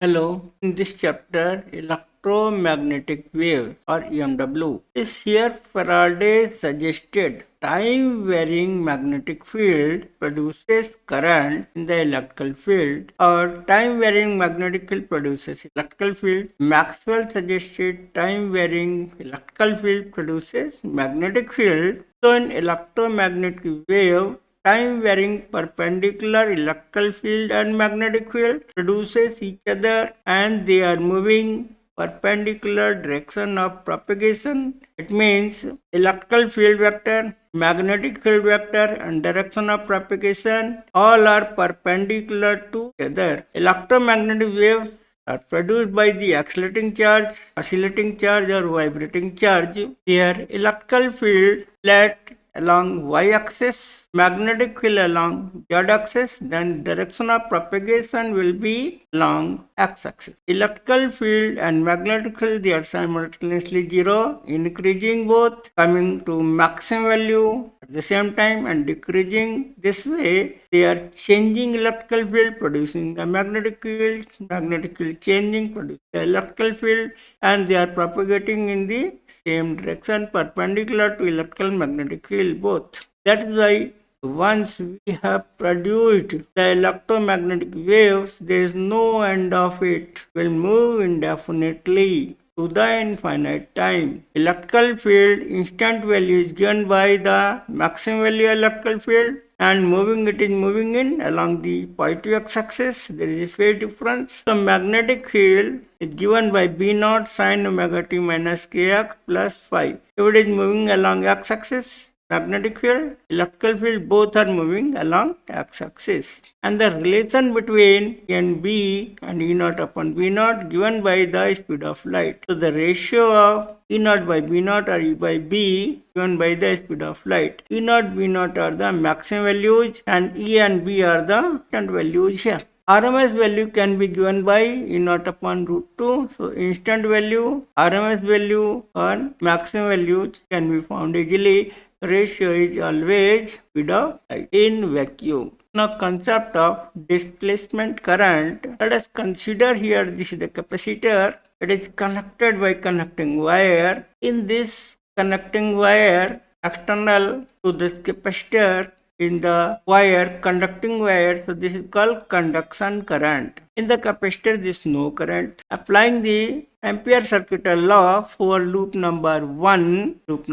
Hello, in this chapter, electromagnetic waves or EMW. This here Faraday suggested time-varying magnetic field produces current in the electrical field or time-varying magnetic field produces electrical field. Maxwell suggested time-varying electrical field produces magnetic field. So in electromagnetic wave, time varying perpendicular electrical field and magnetic field produces each other and they are moving perpendicular direction of propagation. It means electrical field vector, magnetic field vector and direction of propagation all are perpendicular to each other. Electromagnetic waves are produced by the accelerating charge, oscillating charge or vibrating charge. Here electrical field let along y-axis, magnetic field along z-axis, then direction of propagation will be along x-axis. Electrical field and magnetic field, they are simultaneously zero, increasing both, coming to maximum value at the same time and decreasing. This way, they are changing electrical field, producing the magnetic field changing, producing the electrical field, and they are propagating in the same direction perpendicular to electrical magnetic field both. That is why once we have produced the electromagnetic waves, there is no end of it. It will move indefinitely to the infinite time. Electrical field instant value is given by the maximum value electrical field and it is moving in along the positive x-axis. There is a phase difference. The magnetic field is given by B naught sine omega t minus kx plus phi. If it is moving along x-axis, magnetic field, electrical field both are moving along x-axis. And the relation between NB and E naught upon B naught given by the speed of light. So the ratio of E naught by B naught or E by B given by the speed of light. E naught, B naught are the maximum values and E and B are the instant values here. RMS value can be given by E naught upon root 2. So instant value, RMS value or maximum values can be found easily. Ratio is always speed of light in vacuum. Now concept of displacement current. Let us consider here this is the capacitor. It is connected by conducting wire. In this connecting wire external to this capacitor in the wire, conducting wire, so this is called conduction current. In the capacitor, there is no current. Applying the Ampere circuital law for loop number 1, this loop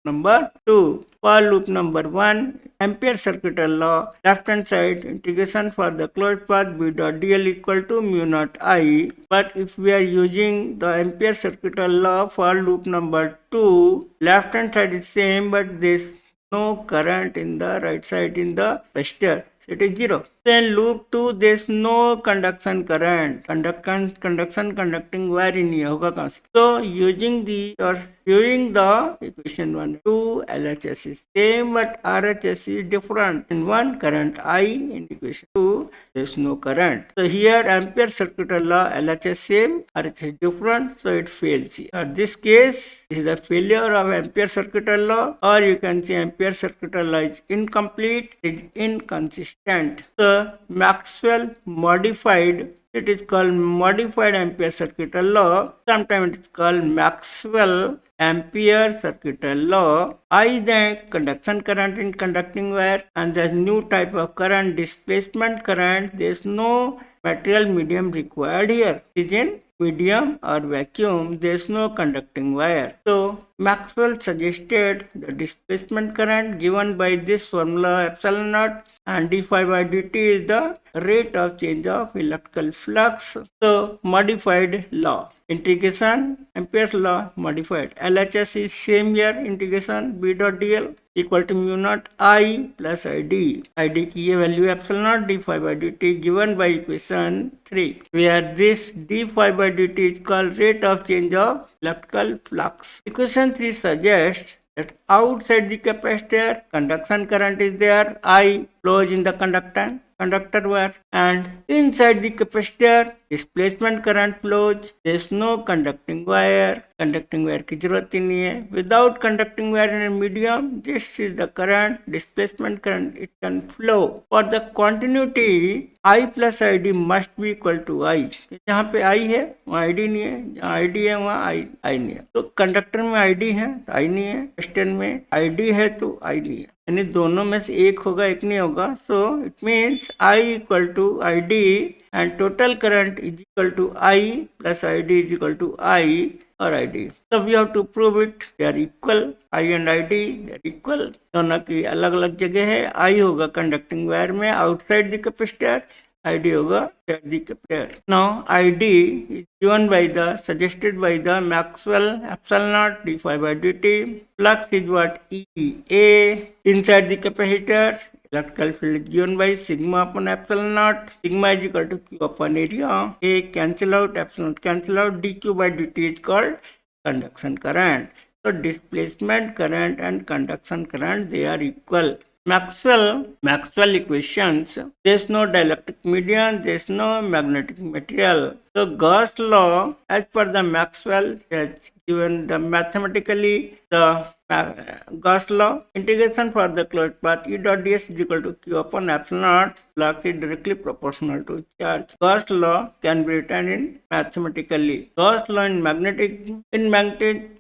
number 2. For loop number 1, Ampere circuital law, left hand side integration for the closed path B dot dl equal to mu naught I. But if we are using the Ampere circuital law for loop number 2, left hand side is same but this no current in the right side in the capacitor. So it is 0. Then loop 2 there is no conduction current. Conducting wire in here. So using the equation 1, 2 LHS is same but RHS is different. In one current I, in equation 2 there is no current. So here Ampere circuital law LHS same, RHS is different, so it fails. In this case, this is the failure of Ampere circuital law, or you can say Ampere circuital law is incomplete, is inconsistent. So Maxwell modified, it is called modified Ampere circuital law. Sometimes it is called Maxwell Ampere circuital law. I is the conduction current in conducting wire, and the new type of current, displacement current. There is no material medium required here. It is in medium or vacuum, there is no conducting wire. So Maxwell suggested the displacement current given by this formula epsilon naught, and d phi by dt is the rate of change of electrical flux. So modified law. Integration, Ampere's law modified. LHS is same here, integration B dot dl equal to mu naught I plus ID. ID की ये value epsilon naught d phi by dt given by equation 3, where this d phi by dt is called rate of change of electrical flux. Equation 3 suggests that outside the capacitor, conduction current is there, I flows in the conductor wire, and inside the capacitor displacement current flows. There is no conducting wire conducting wire की जरूरत ही नहीं है. Without conducting wire in medium, this is the current, displacement current, it can flow. For the continuity I plus I D must be equal to I. जहाँ पे I है वहाँ I D नहीं है, जहाँ आई डी है वहाँ आई नहीं है. तो कंडक्टर में आई डी है तो आई नहीं है, क्वेश्चन में आई डी है तो आई नहीं है, यानी दोनों में से एक होगा एक नहीं होगा. So it means I equal to I D and total current is equal to I plus ID is equal to I or ID. So we have to prove it. They are equal. I and ID they are equal. दोनों की अलग अलग जगह है. I होगा conducting wire में outside the capacitor. ID होगा inside the capacitor. Now ID is given by the suggested by the Maxwell epsilon naught d phi by dt. Flux is what EA inside the capacitor. Electrical field is given by sigma upon epsilon naught. Sigma is equal to Q upon area. A cancel out, epsilon cancel out. dQ by dt is called conduction current. So displacement current and conduction current, they are equal. Maxwell equations. There is no dielectric medium. There is no magnetic material. So Gauss law, as per the Maxwell, has given the mathematically the Gauss law. Integration for the closed path E dot ds is equal to Q upon epsilon naught. Flux is directly proportional to charge. Gauss law can be written in mathematically. Gauss law in magnetic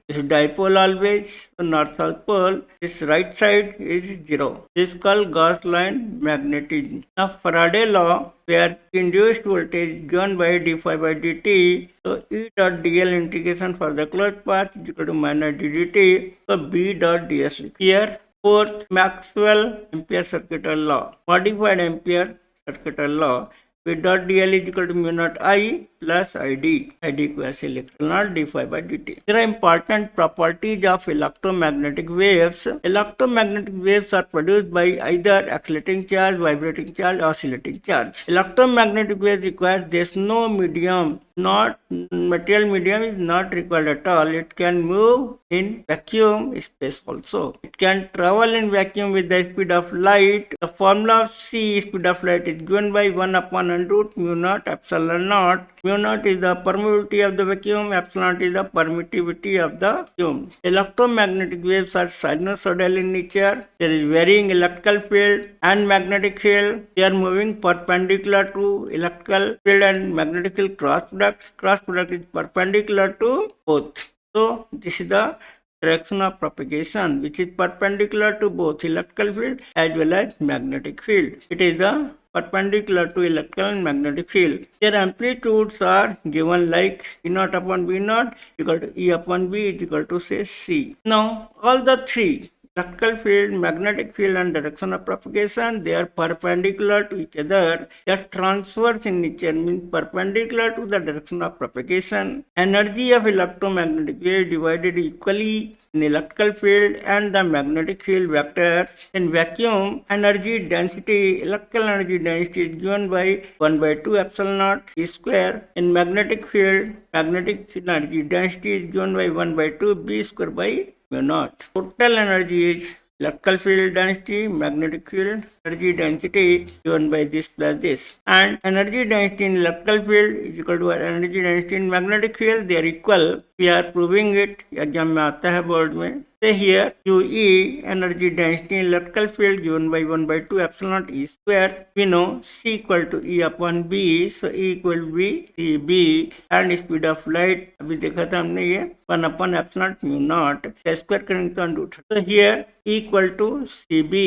is dipole always. So north south pole, this right side is 0. This is called Gauss law in magnetism. Now Faraday law, where induced voltage is given by d phi by dt. So E dot dl integration for the closed path is equal to minus ddt. So B dot ds. Here fourth Maxwell Ampere circuital law, modified Ampere circuital law. V dot dl is equal to mu naught I plus ID. ID equals electron naught d phi by dt. There are important properties of electromagnetic waves. Electromagnetic waves are produced by either accelerating charge, vibrating charge, oscillating charge. Electromagnetic waves requires there is no medium. Not material medium is not required at all. It can move in vacuum space also. It can travel in vacuum with the speed of light. The formula of C, speed of light, is given by 1 upon under root mu naught epsilon naught. Mu naught is the permeability of the vacuum, epsilon naught is the permittivity of the vacuum. Electromagnetic waves are sinusoidal in nature. There is varying electrical field and magnetic field. They are moving perpendicular to electrical field and magnetic field cross product. Cross product is perpendicular to both. So this is the direction of propagation which is perpendicular to both electrical field as well as magnetic field. It is the perpendicular to electrical and magnetic field. Their amplitudes are given like E naught upon B naught equal to E upon B is equal to say C. Now all the three, electrical field, magnetic field and direction of propagation, they are perpendicular to each other. They are transverse in nature, means perpendicular to the direction of propagation. Energy of electromagnetic wave divided equally in electrical field and the magnetic field vectors. In vacuum, energy density, electrical energy density is given by 1 by 2 epsilon naught E square. In magnetic field, magnetic energy density is given by 1 by 2 B square by mu naught. Total energy is electrical field density, magnetic field energy density given by this plus this. And energy density in electrical field is equal to energy density in magnetic field. They are equal. We are proving it. Exam में आता है board में. Say here QE energy density in electrical field given by 1 by 2 epsilon naught E square. We know C equal to E upon B. So E equal to B, C B. And speed of light अभी देखा था हमने ये 1 upon epsilon naught mu naught. Square करेंगे तो under. So here E equal to C B.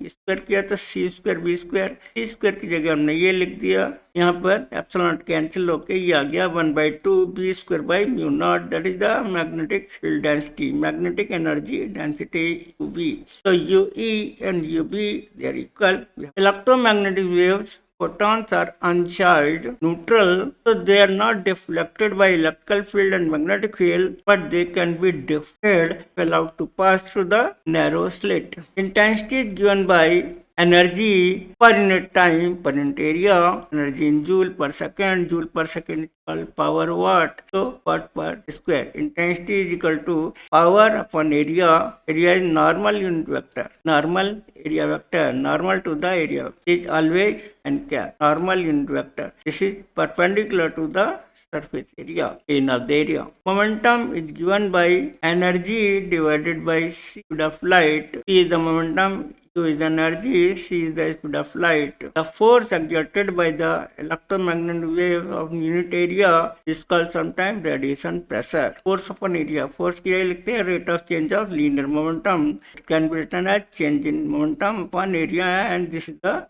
Square किया तो C square B square. C square की जगह हमने ये लिख दिया. यहाँ पर epsilon naught कैंसिल होके ये आ गया 1 by 2 B square by mu naught. That is the magnetic field density, magnetic energy density UV. So UE and UV, they are equal. Electromagnetic waves, photons are uncharged, neutral, so they are not deflected by electrical field and magnetic field, but they can be deflected if allowed to pass through the narrow slit. Intensity is given by energy per unit time, per unit area, energy in joule per second is called power watt. So watt per square. Intensity is equal to power upon area. Area is normal unit vector. Normal area vector, normal to the area is always n cap, normal unit vector. This is perpendicular to the surface area, plane of the area. Momentum is given by energy divided by speed of light. P is the momentum, U is the energy, C is the speed of light. The force exerted by the electromagnetic wave of unit area is called sometimes radiation pressure. Force upon area. Force क्या लिखते हैं? Rate of change of linear momentum. It can be written as change in momentum upon area, and this is the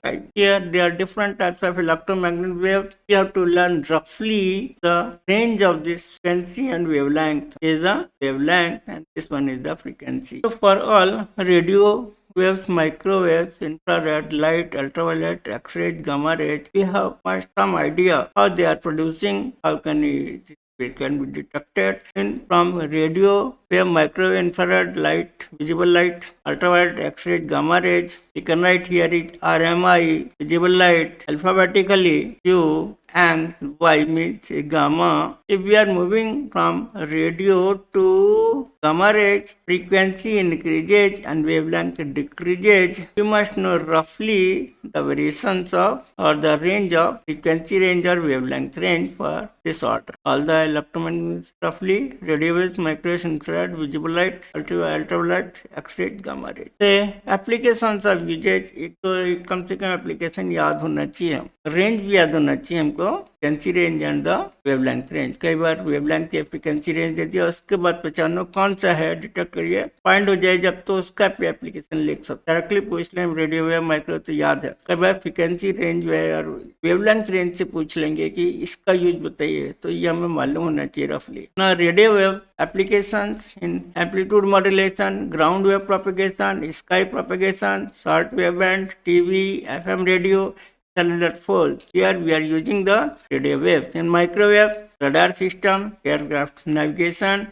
time. Here there are different types of electromagnetic wave. We have to learn roughly the range of this frequency and wavelength. Is the wavelength, and this one is the frequency. So for all radio waves, microwaves, infrared, light, ultraviolet, X-rays, gamma rays, we have some idea how they are producing, how can it can be detected from radio wave, microwave, infrared light, visible light, ultraviolet, X-rays, gamma rays. We can write here is RMI, visible light, alphabetically U and Y means gamma. If we are moving from radio to gamma rays, frequency increases and wavelength decreases. We must know roughly the variations of or the range of frequency range or wavelength range for this order. All the electromagnetics roughly radio waves, microwaves, infrared, visible light, ultraviolet, X-rays, gamma rays. The applications of usage, एक तो कम से कम application याद होना चाहिए, range भी याद होना चाहिए हमको, frequency range and the wavelength range. कई बार वेवलेंथ या फ्रीक्वेंसी रेंज दे दिया, उसके बाद पहचानो कौन सा है, डिटेक्ट करिए, फाइंड हो जाए जब तो उसका एप्लीकेशन लिख सकते. डायरेक्टली पूछ लें रेडियो वेव, माइक्रो तो याद है. कई बार फ्रीक्वेंसी रेंज और वेवलेंथ रेंज से पूछ लेंगे कि इसका यूज बताइए, तो ये हमें मालूम होना चाहिए रफली. ना radio wave applications in amplitude modulation, ground wave propagation, sky propagation, short waveband, TV, FM radio, cellular phones. Here we are using the radio waves. In microwave, radar system, aircraft navigation,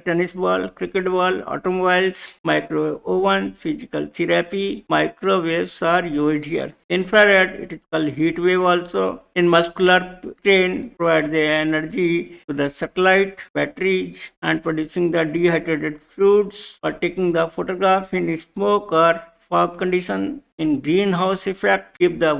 tennis ball, cricket ball, automobiles, microwave oven, physical therapy. Microwaves are used here. Infrared, it is called heat wave also. In muscular chain, provide the energy to the satellite, batteries, and producing the dehydrated fluids, or taking the photograph in smoke or fog condition. In greenhouse effect, keep the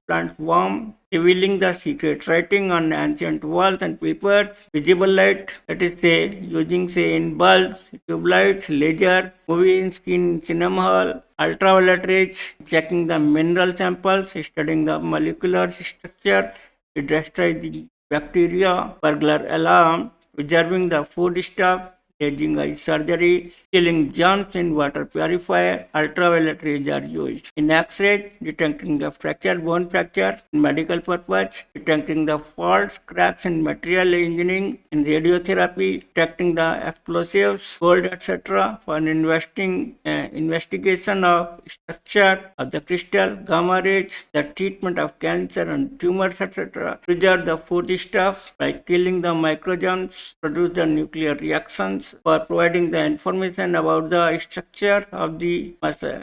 plant warm, revealing the secret writing on ancient walls and papers. Visible light, that is using in bulbs, tube lights, laser, movie screen, cinema hall. Ultraviolet rays, checking the mineral samples, studying the molecular structure, it destroys the bacteria. Burglar alarm, preserving the food stuff, staging a surgery, killing germs in water purifier. Ultraviolet rays are used. In X-ray, detecting the fracture, bone fracture, in medical purpose, detecting the faults, cracks in material engineering. In radiotherapy, detecting the explosives, gold, etc. For investigation of structure of the crystal, gamma rays, the treatment of cancer and tumors, etc. Preserve the foodstuff by killing the microgerms, produce the nuclear reactions, for providing the information about the structure of the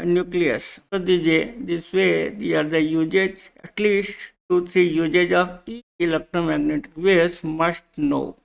nucleus. So this way, they are the usage, at least 2-3 usage of each electromagnetic waves must know.